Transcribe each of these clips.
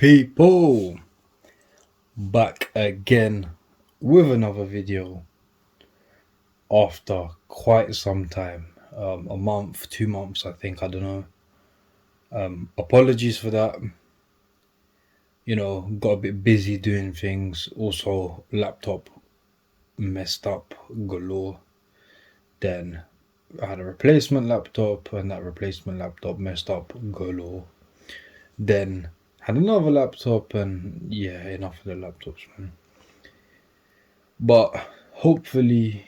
People, back again with another video after quite some time, a month, 2 months, I think, I don't know. Apologies for that. Got a bit busy doing things. Also, laptop messed up galore. Then I had a replacement laptop, and that replacement laptop messed up galore. Then had another laptop, and yeah, enough of the laptops, man. But hopefully,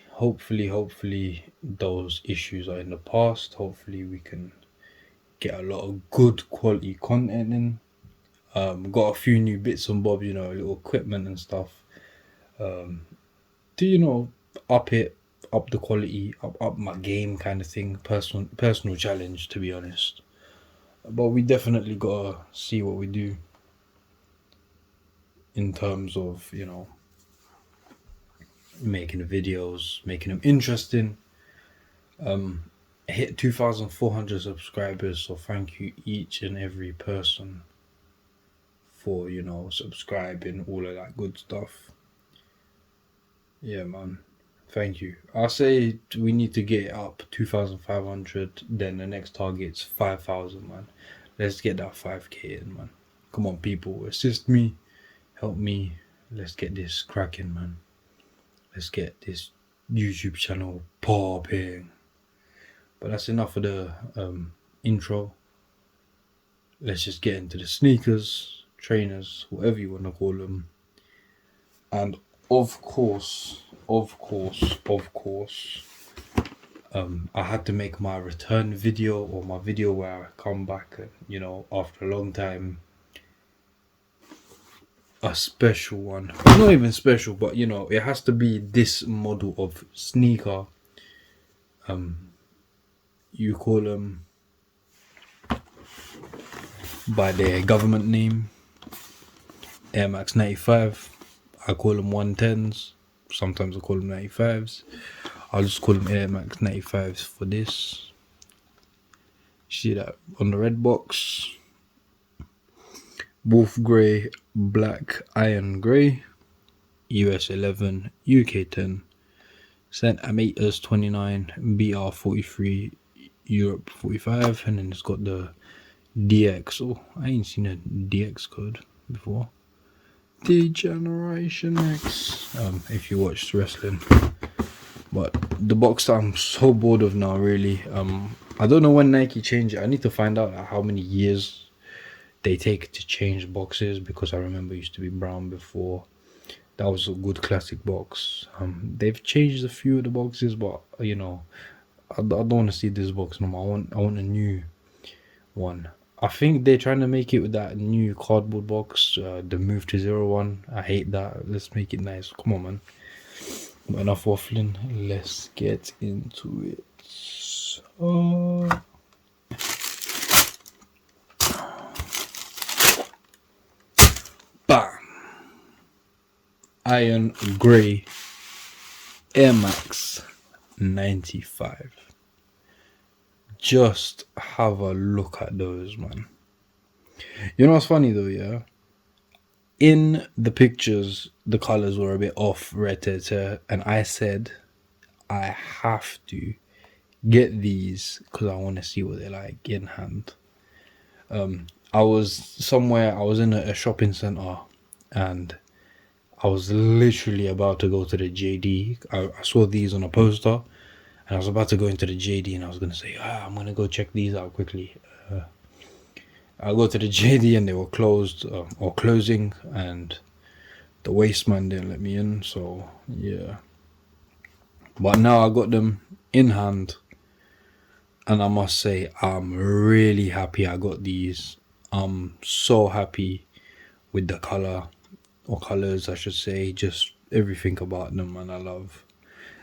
those issues are in the past. Hopefully, we can get a lot of good quality content in. Got a few new bits and bobs, little equipment and stuff. To up the quality, up my game, kind of thing. Personal challenge, to be honest. But we definitely gotta see what we do in terms of making the videos, making them interesting. Hit 2,400 subscribers, so thank you each and every person for subscribing, all of that good stuff. Yeah, man, thank you. I'll say we need to get it up 2,500, then the next target's 5,000, man. Let's get that 5k in, man. Come on, people, assist me, help me. Let's get this cracking, man. Let's get this YouTube channel popping. But that's enough of the intro. Let's just get into the sneakers, trainers, whatever you want to call them. And of course, I had to make my return video, or my video where I come back and, after a long time, a special one. Not even special, but it has to be this model of sneaker. You call them by their government name. Air Max 95. I call them 110s. Sometimes I call them 95s. I'll just call them Air Max 95s for this. See that on the red box? Wolf grey, black, iron grey. US 11, UK 10. Centimeters 29, BR 43, Europe 45, and then it's got the DX. Oh, I ain't seen a DX code before. Degeneration X. If you watched wrestling. But the box that I'm so bored of now, really. I don't know when Nike changed it. I need to find out how many years they take to change boxes, because I remember it used to be brown before. That was a good classic box. They've changed a few of the boxes, but I don't want to see this box no more. I want a new one. I think they're trying to make it with that new cardboard box, the Move to Zero one. I hate that. Let's make it nice. Come on, man. But enough waffling. Let's get into it. Bam. Iron grey Air Max 95. Just have a look at those, man. You know what's funny though, yeah? In the pictures, the colors were a bit off, red, and I said I have to get these because I want to see what they're like in hand. I was in a shopping center, and I was literally about to go to the JD. I saw these on a poster, and I was about to go into the JD, and I was going to say, I'm going to go check these out quickly. I go to the JD, and they were closed or closing, and the wasteman didn't let me in, so yeah. But now I got them in hand, and I must say, I'm really happy I got these. I'm so happy with the color, or colors I should say, just everything about them, and I love.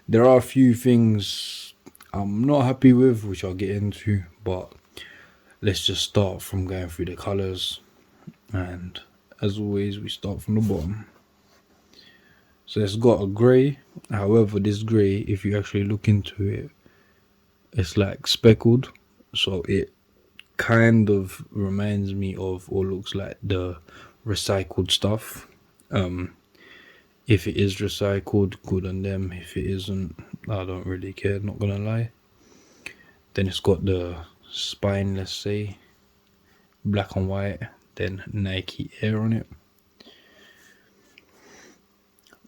There are a few things I'm not happy with, which I'll get into, but let's just start from going through the colors, and as always we start from the bottom. So it's got a grey. However, this grey, if you actually look into it, it's like speckled, so it kind of reminds me of, or looks like, the recycled stuff. If it is recycled, good on them. If it isn't, I don't really care, not gonna lie. Then it's got the spine, let's say, black and white, then Nike Air on it.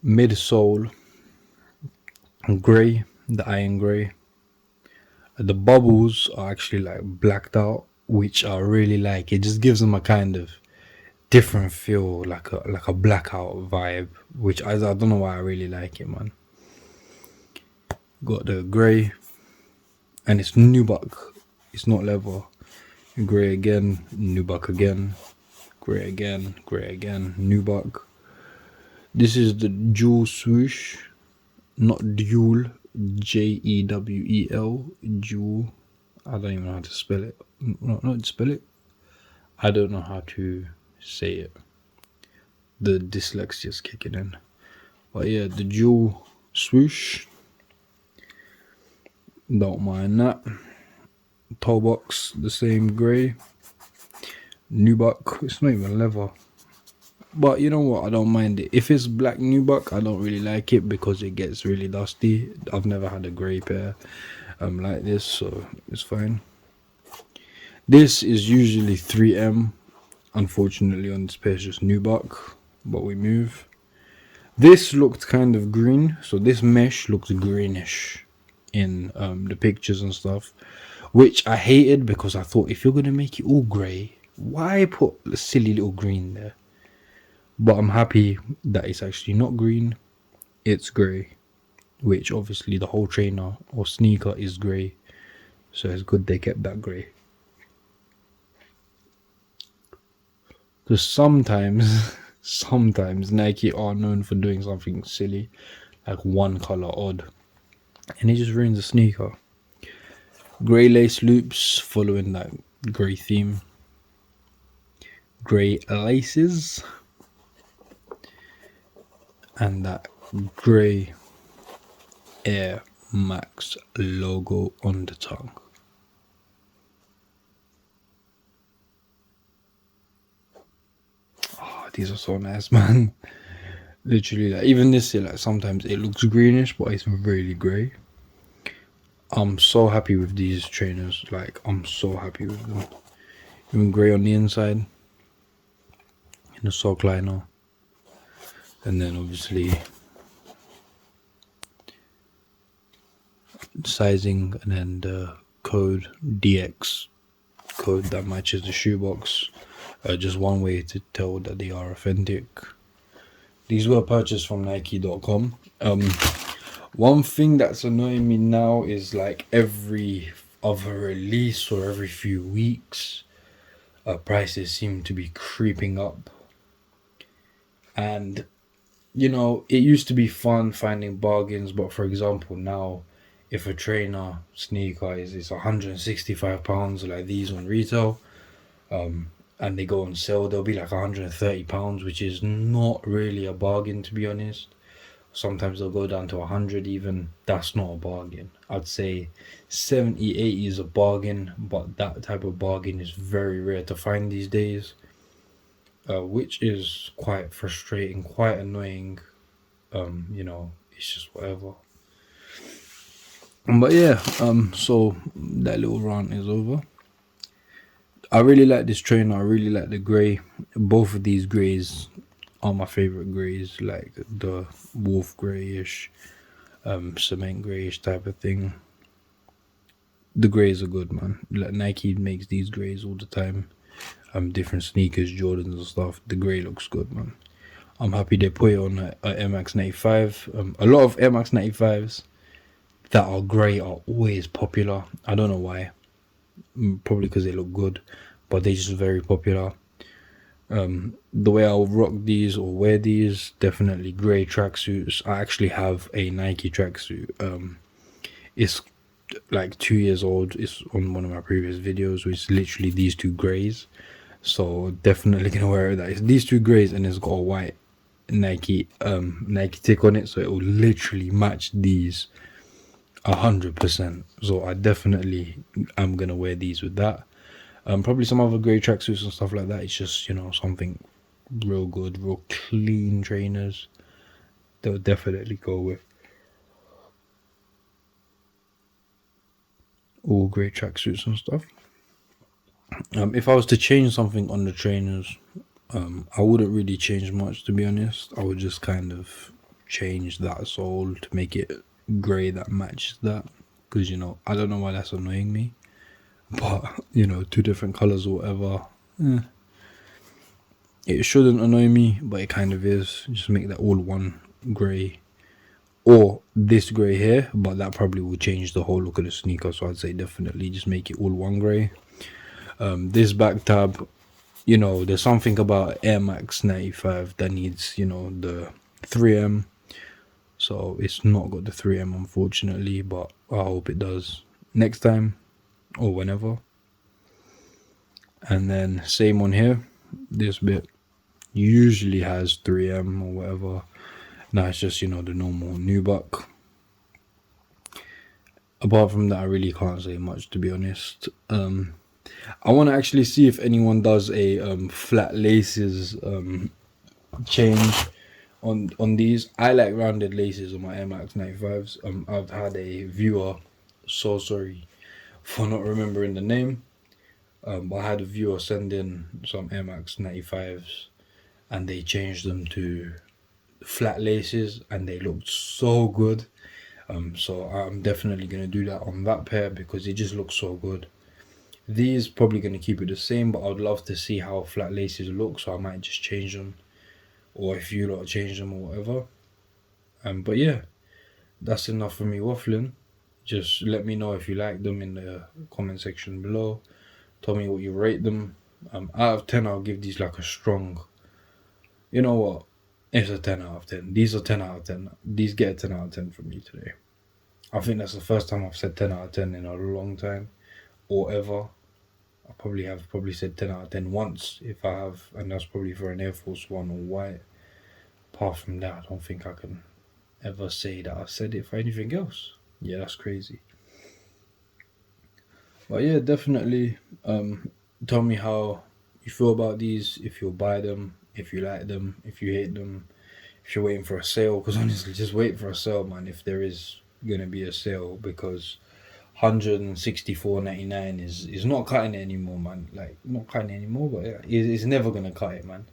Midsole, grey, the iron grey. The bubbles are actually like blacked out, which I really like. It just gives them a kind of different feel, like a blackout vibe, which I don't know why I really like it, man. Got the grey, and it's nubuck. It's not leather. Grey again, nubuck again, grey again, nubuck. This is the jewel swoosh, not dual, Jewel, jewel. I don't even know how to spell it. Not spell it. I don't know how to say it. The dyslexia's kicking in. But yeah, the jewel swoosh. Don't mind that. Toe box, the same grey. Nubuck, it's not even leather. But you know what, I don't mind it. If it's black nubuck, I don't really like it because it gets really dusty. I've never had a grey pair like this, so it's fine. This is usually 3M. Unfortunately on this pair it's just nubuck, but we move. This looked kind of green, so this mesh looked greenish in the pictures and stuff, which I hated because I thought, if you're gonna make it all grey, why put a silly little green there? But I'm happy that it's actually not green, it's grey, which obviously the whole trainer or sneaker is grey, so it's good they kept that grey. Because sometimes Nike are known for doing something silly, like one color odd, and it just ruins the sneaker. Grey lace loops following that grey theme. Grey laces. And that grey Air Max logo on the tongue. Oh, these are so nice, man. Literally, like, even this here, like, sometimes it looks greenish, but it's really grey. I'm so happy with these trainers. Like, I'm so happy with them. Even grey on the inside. In the sock liner. And then obviously sizing, and then the code DX code that matches the shoebox. Just one way to tell that they are authentic. These were purchased from Nike.com. One thing that's annoying me now is, like, every other release or every few weeks, prices seem to be creeping up. And you know, it used to be fun finding bargains, but for example, now if a trainer sneaker is £165, like these on retail, and they go on sale, they'll be like £130, which is not really a bargain, to be honest. Sometimes they'll go down to 100 even. That's not a bargain. I'd say 70, 80 is a bargain, but that type of bargain is very rare to find these days. Which is quite frustrating, quite annoying. You know, it's just whatever. But yeah, so that little rant is over. I really like this trainer. I really like the grey. Both of these greys are my favorite greys, like the wolf greyish, cement greyish type of thing. The greys are good, man. Like, Nike makes these greys all the time. Different sneakers, Jordans and stuff. The grey looks good, man. I'm happy they put it on a Air Max 95. A lot of Air Max 95s that are grey are always popular. I don't know why. Probably because they look good, but they're just very popular. The way I'll rock these or wear these, definitely grey tracksuits. I actually have a Nike tracksuit. It's like 2 years old. It's on one of my previous videos, which is literally these two greys. So definitely gonna wear that. It's these two greys, and it's got a white Nike tick on it, so it will literally match these 100%. So I definitely am gonna wear these with that. Probably some other grey tracksuits and stuff like that. It's just, you know, something real good, real clean trainers. They'll definitely go with. All great tracksuits and stuff. If I was to change something on the trainers, I wouldn't really change much, to be honest. I would just kind of change that sole to make it grey that matches that. Because, I don't know why that's annoying me. But, two different colours or whatever. It shouldn't annoy me, but it kind of is. Just make that all one grey. Or this grey here, but that probably will change the whole look of the sneaker. So I'd say definitely just make it all one grey. This back tab, there's something about Air Max 95 that needs, the 3M. So it's not got the 3M, unfortunately, but I hope it does next time or whenever. And then same on here. This bit usually has 3M or whatever. Now it's just, the normal nubuck. Apart from that, I really can't say much, to be honest. I want to actually see if anyone does a flat laces change on these. I like rounded laces on my Air Max 95s. I've had a viewer, so sorry for not remembering the name, but I had a viewer send in some Air Max 95s and they changed them to flat laces and they looked so good. So I'm definitely going to do that on that pair because it just looks so good. These probably going to keep it the same, but I'd love to see how flat laces look, so I might just change them, or if you lot change them or whatever. But yeah, that's enough for me waffling. Just let me know if you like them in the comment section below. Tell me what you rate them. Out of 10, I'll give these like a strong. You know what? It's a 10 out of 10. These are 10 out of 10. These get a 10 out of 10 from me today. I think that's the first time I've said 10 out of 10 in a long time, or ever. I probably said 10 out of 10 once, if I have, and that's probably for an Air Force One or white. Apart from that, I don't think I can ever say that I said it for anything else. Yeah, that's crazy. But yeah, definitely tell me how you feel about these, if you'll buy them, if you like them, if you hate them, if you're waiting for a sale, because honestly, just wait for a sale, man, if there is gonna be a sale, because $164.99 is not cutting it anymore, man. Like, not cutting it anymore, but yeah, it's never gonna cut it, man.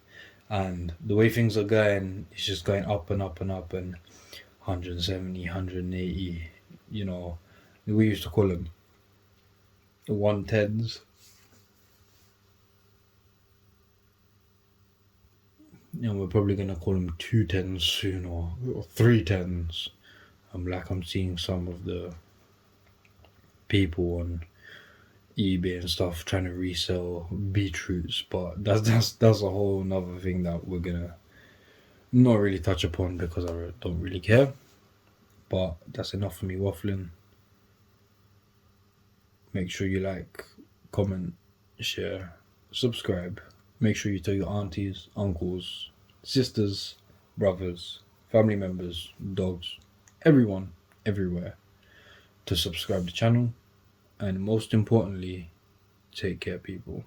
And the way things are going, it's just going up and up and up, and 170, 180, we used to call them the 110s. We're probably gonna call them 210s soon, or 310s. I'm seeing some of the people on eBay and stuff trying to resell beetroots, but that's a whole nother thing that we're gonna not really touch upon because I don't really care. But that's enough for me waffling. Make sure you like, comment, share, subscribe. Make sure you tell your aunties, uncles, sisters, brothers, family members, dogs, everyone, everywhere to subscribe to the channel. And most importantly, take care, people.